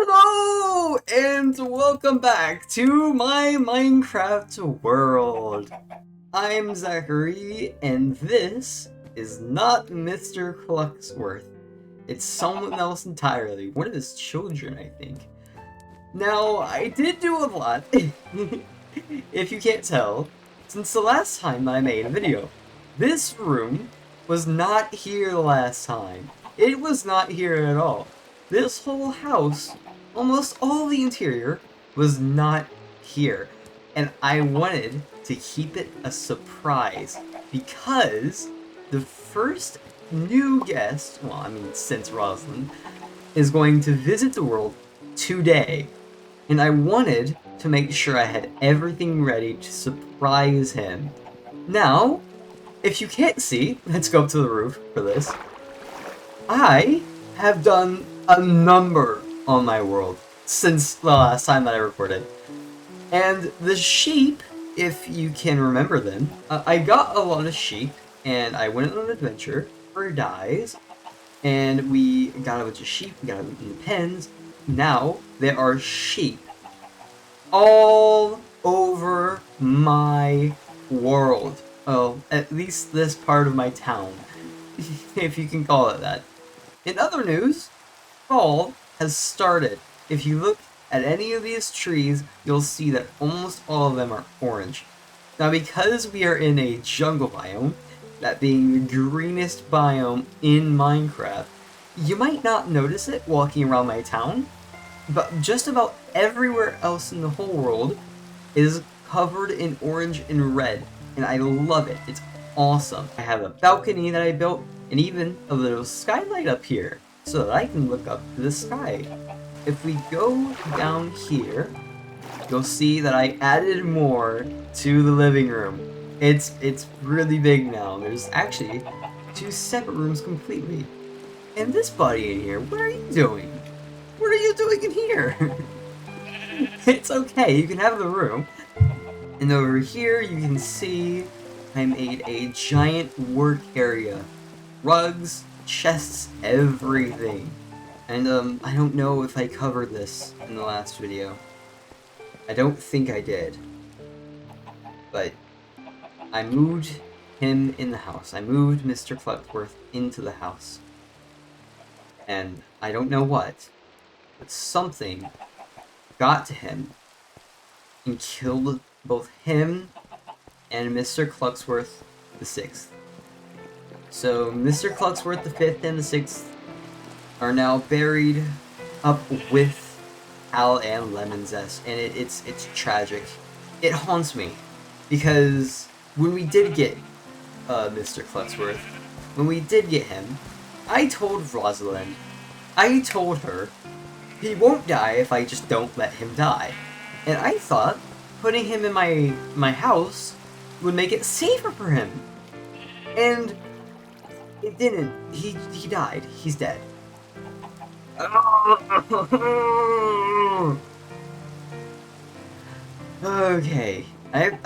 Hello and welcome back to my Minecraft world. I'm Zachary and this is not Mr. Clucksworth. It's someone else entirely, one of his children, I think. Now, I did do a lot, if you can't tell, since the last time I made a video. This room was not here the last time. It was not here at all. This whole house, almost all the interior, was not here. And I wanted to keep it a surprise because the first new guest, well, I mean, since Rosalind, is going to visit the world today. And I wanted to make sure I had everything ready to surprise him. Now, if you can't see, let's go up to the roof for this. I have done a number on my world since the last time that I recorded. And the sheep, if you can remember them, I got a lot of sheep and I went on an adventure for dyes and we got a bunch of sheep, we got them in the pens. Now there are sheep all over my world. Oh, at least this part of my town, if you can call it that. In other news, fall has started. If you look at any of these trees, you'll see that almost all of them are orange. Now, because we are in a jungle biome, that being the greenest biome in Minecraft, you might not notice it walking around my town, but just about everywhere else in the whole world is covered in orange and red, and I love it. It's awesome. I have a balcony that I built, and even a little skylight up here, so that I can look up to the sky. If we go down here, you'll see that I added more to the living room. It's really big now. There's actually 2 separate rooms completely. And this buddy in here, what are you doing? What are you doing in here? It's okay, you can have the room. And over here you can see I made a giant work area. Rugs, chests, everything. And I don't know if I covered this in the last video. I don't think I did. But I moved him in the house. I moved Mr. Clucksworth into the house. And I don't know what, but something got to him and killed both him and Mr. Clucksworth the 6th. So Mr. Clucksworth the 5th and the 6th are now buried up with Al and Lemon Zest, and it's tragic. It haunts me because when we did get Mr. Clucksworth, when we did get him, I told Rosalind, I told her, he won't die if I just don't let him die. And I thought putting him in my house would make it safer for him. And it didn't. He died. He's dead. Okay. I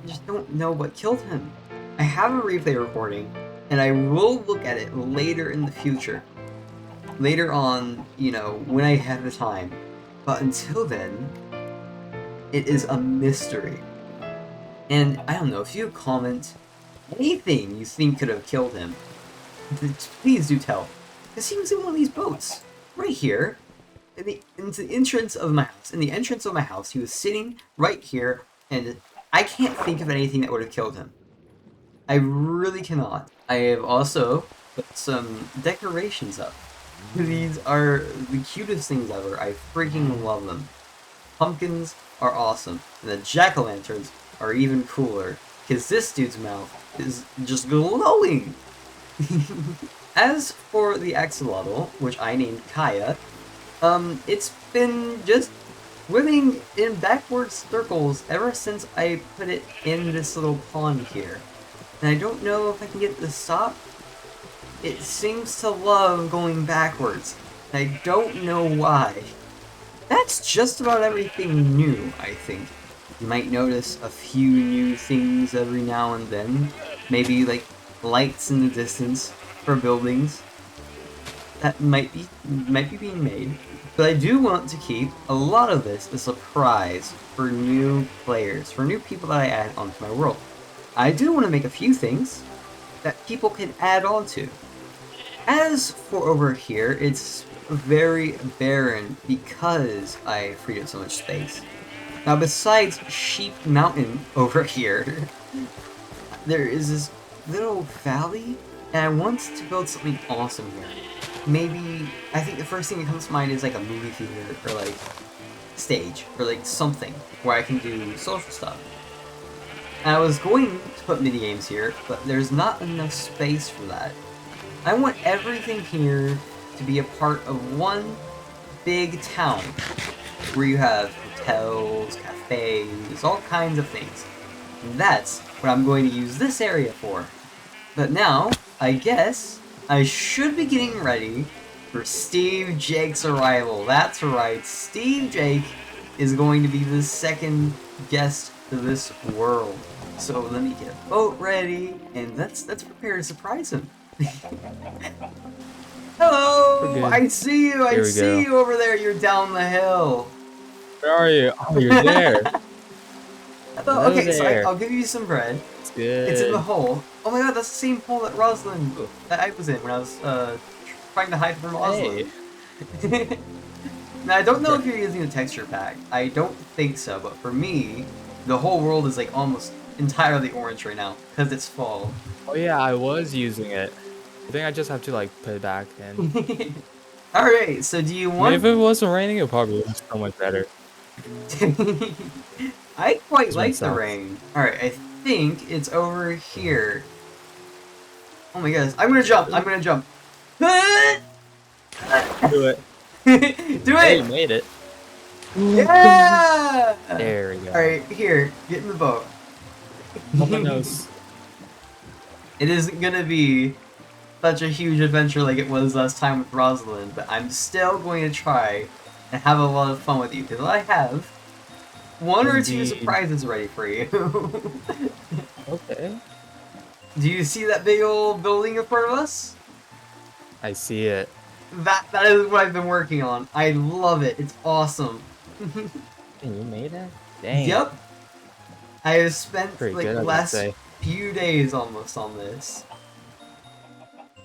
just don't know what killed him. I have a replay recording, and I will look at it later in the future. Later on, you know, when I have the time. But until then, it is a mystery. And I don't know, if you comment anything you think could have killed him, please do tell. Because he was in one of these boats, right here, in the entrance of my house. In the entrance of my house, he was sitting right here, and I can't think of anything that would have killed him. I really cannot. I have also put some decorations up. These are the cutest things ever. I freaking love them. Pumpkins are awesome, and the jack-o'-lanterns are even cooler, because this dude's mouth is just glowing! As for the axolotl, which I named Kaya, it's been just swimming in backwards circles ever since I put it in this little pond here. And I don't know if I can get it to stop. It seems to love going backwards. I don't know why. That's just about everything new, I think. You might notice a few new things every now and then. Maybe like lights in the distance for buildings. that might be being made, but I do want to keep a lot of this a surprise for new players, for new people that I add onto my world. I do want to make a few things that people can add on to. As for over here, it's very barren because I freed up so much space. Now, besides Sheep Mountain over here, there is this little valley, and I want to build something awesome here. Maybe, I think the first thing that comes to mind is like a movie theater, or like stage, or like something where I can do social stuff. And I was going to put mini games here, but there's not enough space for that. I want everything here to be a part of one big town, where you have hotels, cafes, all kinds of things. And that's what I'm going to use this area for. But now, I guess, I should be getting ready for Steve Jake's arrival. That's right, Steve Jake is going to be the second guest to this world. So let me get a boat ready, and let's prepare to surprise him. Hello! I see you! I see you over there! You're down the hill! Where are you? Oh, you're there! Hello. Okay, there. So I'll give you some bread. It's good. It's in the hole. Oh my god, that's the same hole that Rosalind, that I was in when I was trying to hide from Rosalind. Hey. Now, I don't know if you're using a texture pack. I don't think so, but for me, the whole world is like almost entirely orange right now, because it's fall. Oh yeah, I was using it. I think I just have to like put it back in. Alright, so do you want... Maybe if it wasn't raining, it probably would be so much better. I quite like the rain. Alright, I think it's over here. Oh my goodness, I'm gonna jump, I'm gonna jump. Do it. Do it! Hey, you made it. Yeah! There we go. Alright, here, get in the boat. Oh my nose. It isn't gonna be such a huge adventure like it was last time with Rosalind, but I'm still going to try and have a lot of fun with you, because I have one or two surprises ready for you. Okay. Do you see that big old building in front of us? I see it. That is what I've been working on. I love it. It's awesome. And you made it? Dang. Yep. I have spent pretty like good, the last few days almost on this.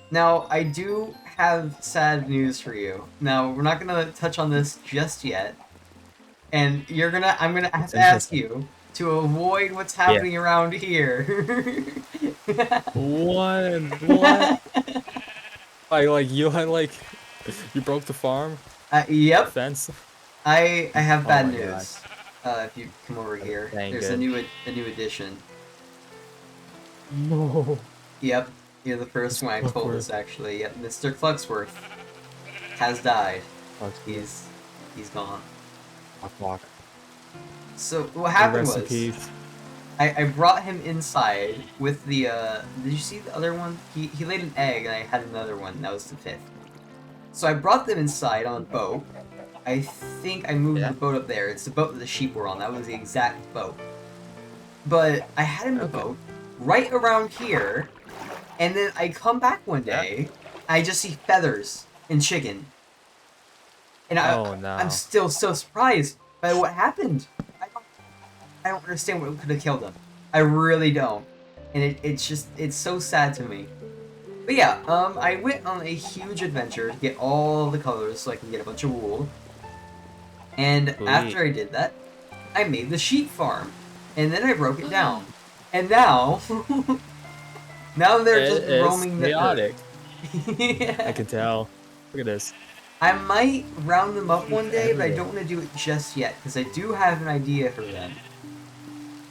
Now, I do have sad news for you. Now, we're not gonna touch on this just yet. And I'm gonna have to ask you to avoid what's happening around here. What? You broke the farm? Yep. The fence? I have bad news. If you come over here, there's good. a new addition. No. Yep, you're the first one I told this actually. Yep, Mr. Cluxworth has died. He's gone. So what happened was, I brought him inside with the did you see the other one? He laid an egg and I had another one. That was the fifth. So I brought them inside on a boat. I think I moved the boat up there. It's the boat that the sheep were on. That was the exact boat. But I had him in the boat right around here, and then I come back one day, I just see feathers and chicken. And I'm still so surprised by what happened. I don't understand what could have killed him. I really don't. And it's so sad to me. But yeah, I went on a huge adventure to get all the colors so I can get a bunch of wool. And after I did that, I made the sheep farm. And then I broke it down. And now, now they're just roaming the earth. Yeah. I can tell. Look at this. I might round them up one day, but I don't want to do it just yet, because I do have an idea for them.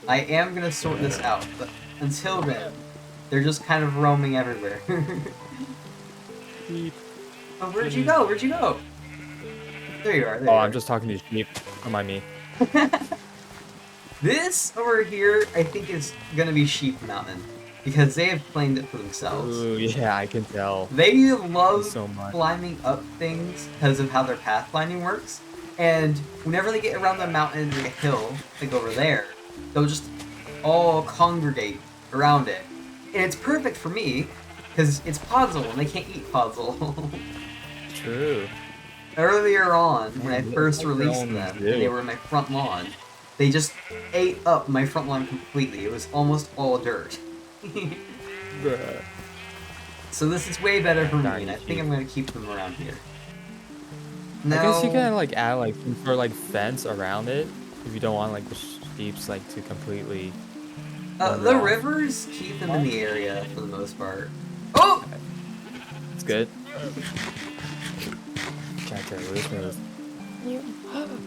I am going to sort this out, but until then, they're just kind of roaming everywhere. Oh, where'd you go? Where'd you go? There you are. There you are. I'm just talking to sheep. Don't mind me. This over here, I think, is going to be Sheep Mountain, because they have claimed it for themselves. Ooh, yeah, I can tell. They love climbing up things because of how their pathfinding works, and whenever they get around the mountain or the hill, like over there, they'll just all congregate around it. And it's perfect for me, because it's Podzol, and they can't eat Podzol. true. Earlier on, when I Man, first you have your released own them, zoo. and they were in my front lawn, they just ate up my front lawn completely. It was almost all dirt. Bruh. So this is way better for me, Darn and you, I think sheep. I'm gonna keep them around here. I guess you Now, can like add like some sort of like fence around it if you don't want like the sheeps like to completely wander the off. rivers keep them in the area for the most part. Oh! It's good. Can't tell you this move.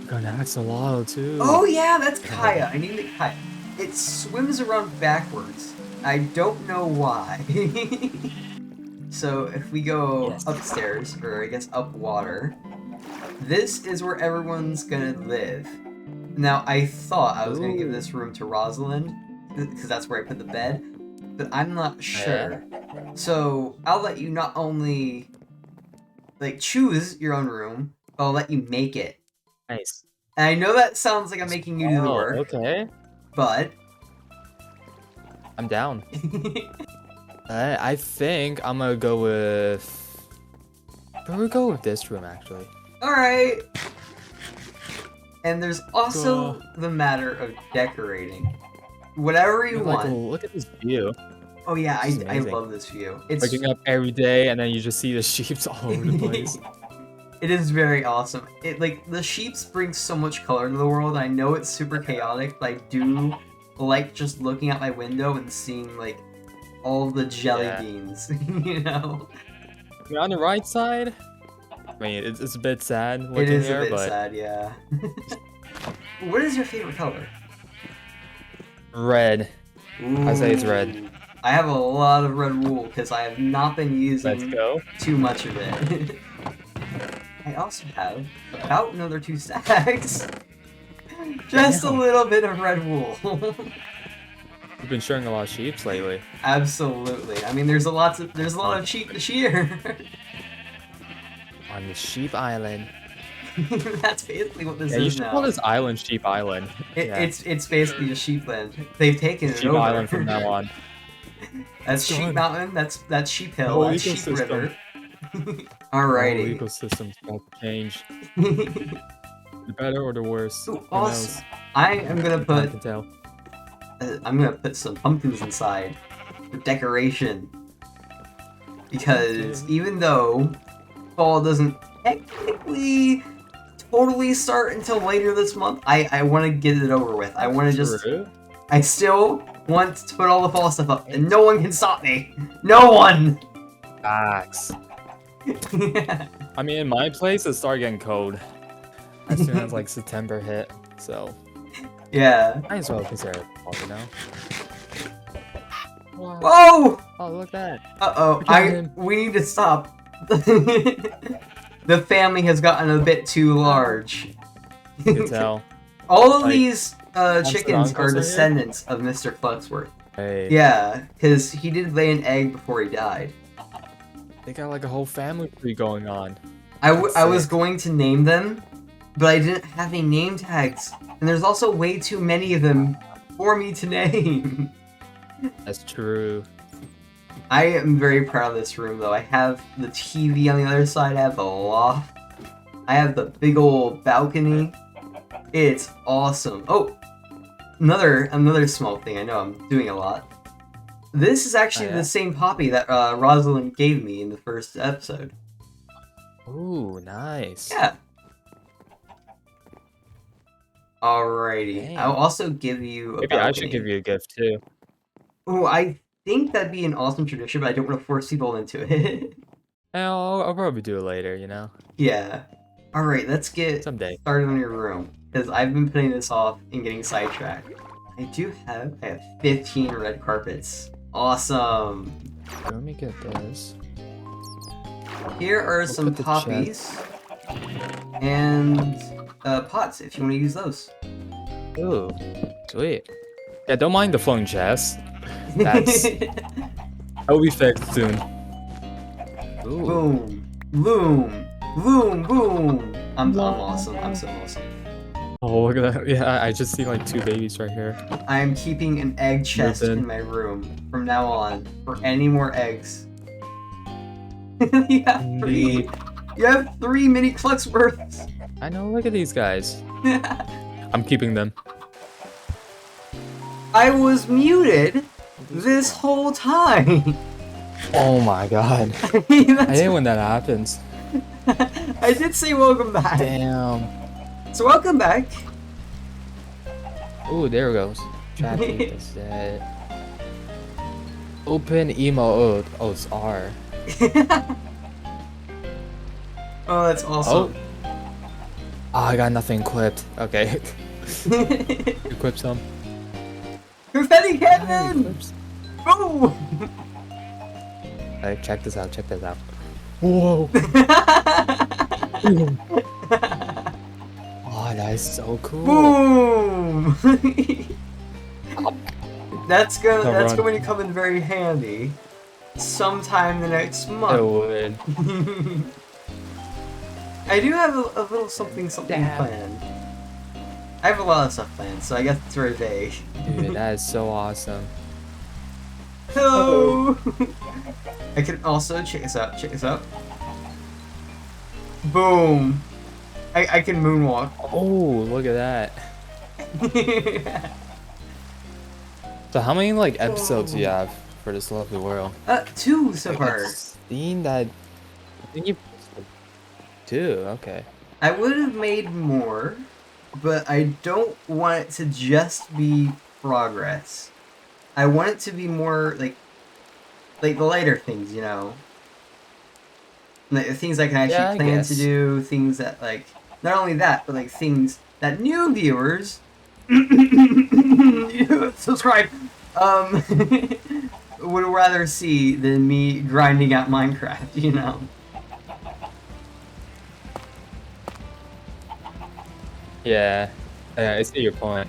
Got an axolotl too. Oh yeah, that's Kaya. I named it Kaya. It swims around backwards. I don't know why. So if we go Yes. upstairs, or I guess up water, this is where everyone's gonna live. Now, I thought I was gonna give Ooh. this room to Rosalind, because that's where I put the bed, but I'm not sure. So I'll let you not only like choose your own room, but I'll let you make it. Nice. And I know that sounds like I'm making you do the Oh, work, okay. but I'm down. I think I'm gonna go with. We'll go with this room actually. alright. And there's also the matter of decorating. Whatever you Like, want. look at this view. Oh yeah, This is I amazing. love this view. It's Waking up every day and then you just see the sheeps all over the place. It is very awesome. It like the sheeps bring so much color to the world. I know it's super chaotic, but I do like just looking out my window and seeing like all the jelly Yeah. beans, you know? I mean, on the right side, I mean, it's a bit sad It looking is here, a bit but sad, yeah. What is your favorite color? red. I say it's red. Ooh, I have a lot of red wool because I have not been Let's using go. too much of it. I also have about another 2 stacks. Just a Damn. little bit of red wool. You've been showing a lot of sheeps lately. Absolutely. I mean, there's a lot of sheep to shear. On the sheep island. That's basically what this Yeah, you is should now. call this island Sheep Island. Yeah. It's basically just sheepland. They've taken it Sheep over. Island from now on. That's It's Sheep done. Mountain. That's Sheep The Hill. whole That's Sheep ecosystem. River. The Alrighty. whole ecosystem's about to change. The better or the worse. Ooh, Who awesome. knows? I am gonna I put can tell. some pumpkins inside for decoration. Because even though fall doesn't technically totally start until later this month, I want to get it over with. I want to just... I still want to put all the fall stuff up, and no one can stop me! No one! Facts. I mean, in my place, it started getting cold as soon as like September hit. So Yeah. might as well consider it fall, you know. Wow. Whoa! Oh, look at that. Uh-oh, we need to stop. The family has gotten a bit too large. You can tell. All of Like, these chickens are uncles are here? descendants of Mr. Cluxworth. Hey. Yeah, because he did lay an egg before he died. They got like a whole family tree going on. I That's was sick. going to name them, but I didn't have any name tags. And there's also way too many of them for me to name. That's true. I am very proud of this room, though. I have the TV on the other side. I have the loft. I have the big old balcony. It's awesome. Oh, another small thing. I know I'm doing a lot. This is actually Oh, yeah? the same poppy that Rosalind gave me in the first episode. Ooh, nice. Yeah. Alrighty. Dang. I'll also give you a Maybe I balcony. should give you a gift too. Oh, I think that'd be an awesome tradition, but I don't want to force people into it. I'll probably do it later, you know? Yeah. Alright, let's get Someday. started on your room. Because I've been putting this off and getting sidetracked. I have 15 red carpets. Awesome. Let me get this. Here are some put the poppies. And pots, if you want to use those. Ooh, sweet. Yeah, don't mind the floating chest. That's that will be fixed soon. Ooh. Boom. Boom. Boom. Boom. I'm awesome. I'm so awesome. Oh, look at that. Yeah, I just see like 2 babies right here. I'm keeping an egg chest Listen. in my room from now on for any more eggs. Yeah, free. Indeed. You have 3 mini Clucksworths. I know, look at these guys. I'm keeping them. I was muted this whole time. Oh my god. I mean, I hate when that happens. I did say welcome back. Damn. So welcome back. Ooh, there it goes. Traffic is that. Open emo. Oh, it's R. Oh, that's awesome. Oh, I got nothing equipped. Okay. Equip some. Confetti cannon! Boom! Alright, check this out. Check this out. Whoa. Oh, that is so cool. Boom! that's run. going to come in very handy sometime the next It month. would. I do have a little something Damn. planned. I have a lot of stuff planned, so I guess it's very vague. Dude, that is so awesome. Hello! I can also check this out. Check this out. Boom! I can moonwalk. Oh, look at that. So how many like episodes do you have for this lovely world? 2 so far. I've seen that. I think you posted 2. Okay. I would have made more, but I don't want it to just be progress. I want it to be more like the lighter things, you know. Like the things I can actually plan to do, things that like not only that, but like things that new viewers subscribe would rather see than me grinding out Minecraft, you know. Yeah. I see your point.